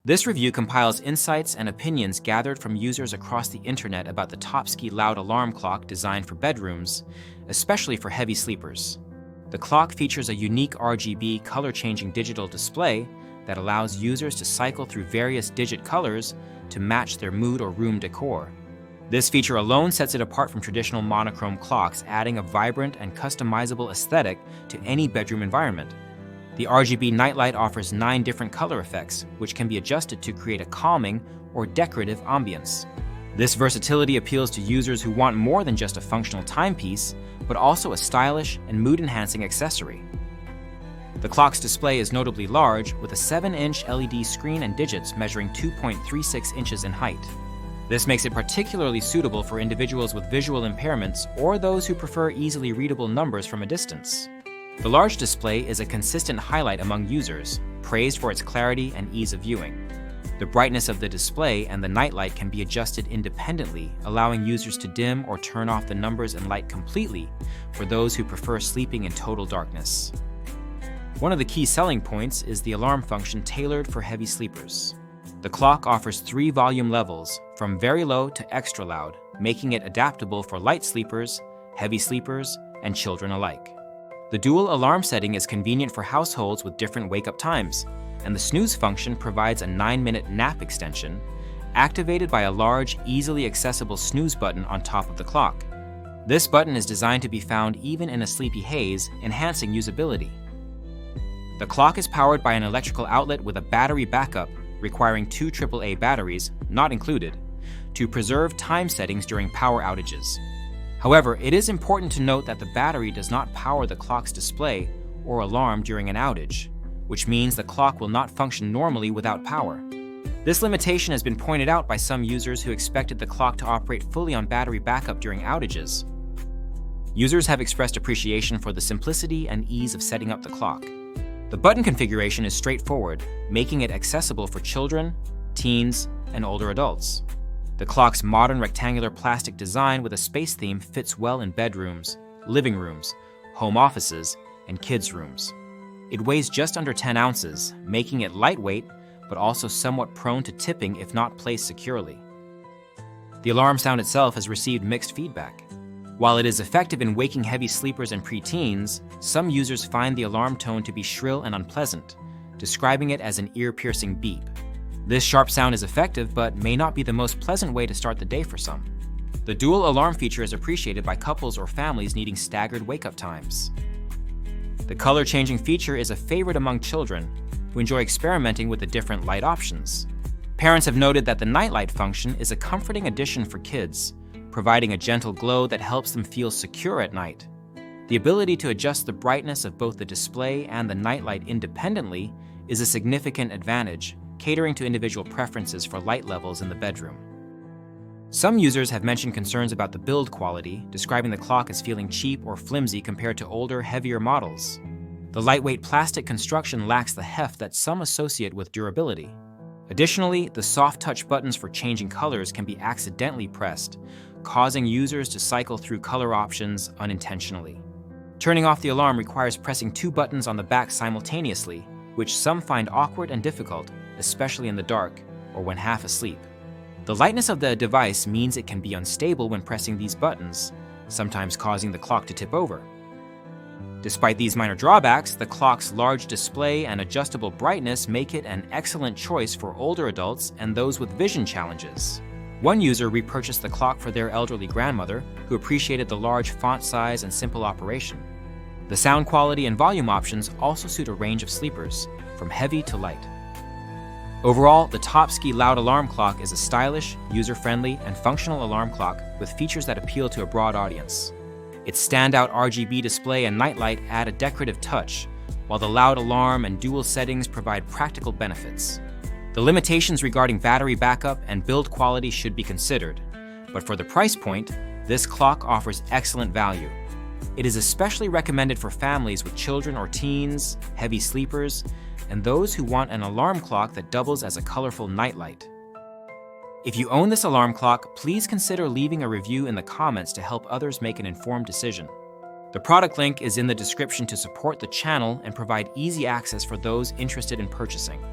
This review compiles insights and opinions gathered from users across the internet about the Topski Loud Alarm Clock designed for bedrooms, especially for heavy sleepers. The clock features a unique RGB color-changing digital display that allows users to cycle through various digit colors to match their mood or room decor. This feature alone sets it apart from traditional monochrome clocks, adding a vibrant and customizable aesthetic to any bedroom environment. The RGB nightlight offers 9 different color effects, which can be adjusted to create a calming or decorative ambience. This versatility appeals to users who want more than just a functional timepiece, but also a stylish and mood-enhancing accessory. The clock's display is notably large, with a 7-inch LED screen and digits measuring 2.36 inches in height. This makes it particularly suitable for individuals with visual impairments or those who prefer easily readable numbers from a distance. The large display is a consistent highlight among users, praised for its clarity and ease of viewing. The brightness of the display and the nightlight can be adjusted independently, allowing users to dim or turn off the numbers and light completely for those who prefer sleeping in total darkness. One of the key selling points is the alarm function tailored for heavy sleepers. The clock offers 3 volume levels, from very low to extra loud, making it adaptable for light sleepers, heavy sleepers, and children alike. The dual alarm setting is convenient for households with different wake-up times, and the snooze function provides a 9-minute nap extension, activated by a large, easily accessible snooze button on top of the clock. This button is designed to be found even in a sleepy haze, enhancing usability. The clock is powered by an electrical outlet with a battery backup, requiring 2 AAA batteries, not included, to preserve time settings during power outages. However, it is important to note that the battery does not power the clock's display or alarm during an outage, which means the clock will not function normally without power. This limitation has been pointed out by some users who expected the clock to operate fully on battery backup during outages. Users have expressed appreciation for the simplicity and ease of setting up the clock. The button configuration is straightforward, making it accessible for children, teens, and older adults. The clock's modern rectangular plastic design with a space theme fits well in bedrooms, living rooms, home offices, and kids' rooms. It weighs just under 10 ounces, making it lightweight, but also somewhat prone to tipping if not placed securely. The alarm sound itself has received mixed feedback. While it is effective in waking heavy sleepers and preteens, some users find the alarm tone to be shrill and unpleasant, describing it as an ear-piercing beep. This sharp sound is effective, but may not be the most pleasant way to start the day for some. The dual alarm feature is appreciated by couples or families needing staggered wake-up times. The color-changing feature is a favorite among children who enjoy experimenting with the different light options. Parents have noted that the nightlight function is a comforting addition for kids, providing a gentle glow that helps them feel secure at night. The ability to adjust the brightness of both the display and the nightlight independently is a significant advantage, catering to individual preferences for light levels in the bedroom. Some users have mentioned concerns about the build quality, describing the clock as feeling cheap or flimsy compared to older, heavier models. The lightweight plastic construction lacks the heft that some associate with durability. Additionally, the soft touch buttons for changing colors can be accidentally pressed, causing users to cycle through color options unintentionally. Turning off the alarm requires pressing 2 buttons on the back simultaneously, which some find awkward and difficult, especially in the dark or when half asleep. The lightness of the device means it can be unstable when pressing these buttons, sometimes causing the clock to tip over. Despite these minor drawbacks, the clock's large display and adjustable brightness make it an excellent choice for older adults and those with vision challenges. One user repurchased the clock for their elderly grandmother, who appreciated the large font size and simple operation. The sound quality and volume options also suit a range of sleepers, from heavy to light. Overall, the Topski Loud Alarm Clock is a stylish, user-friendly, and functional alarm clock with features that appeal to a broad audience. Its standout RGB display and nightlight add a decorative touch, while the loud alarm and dual settings provide practical benefits. The limitations regarding battery backup and build quality should be considered, but for the price point, this clock offers excellent value. It is especially recommended for families with children or teens, heavy sleepers, and those who want an alarm clock that doubles as a colorful nightlight. If you own this alarm clock, please consider leaving a review in the comments to help others make an informed decision. The product link is in the description to support the channel and provide easy access for those interested in purchasing.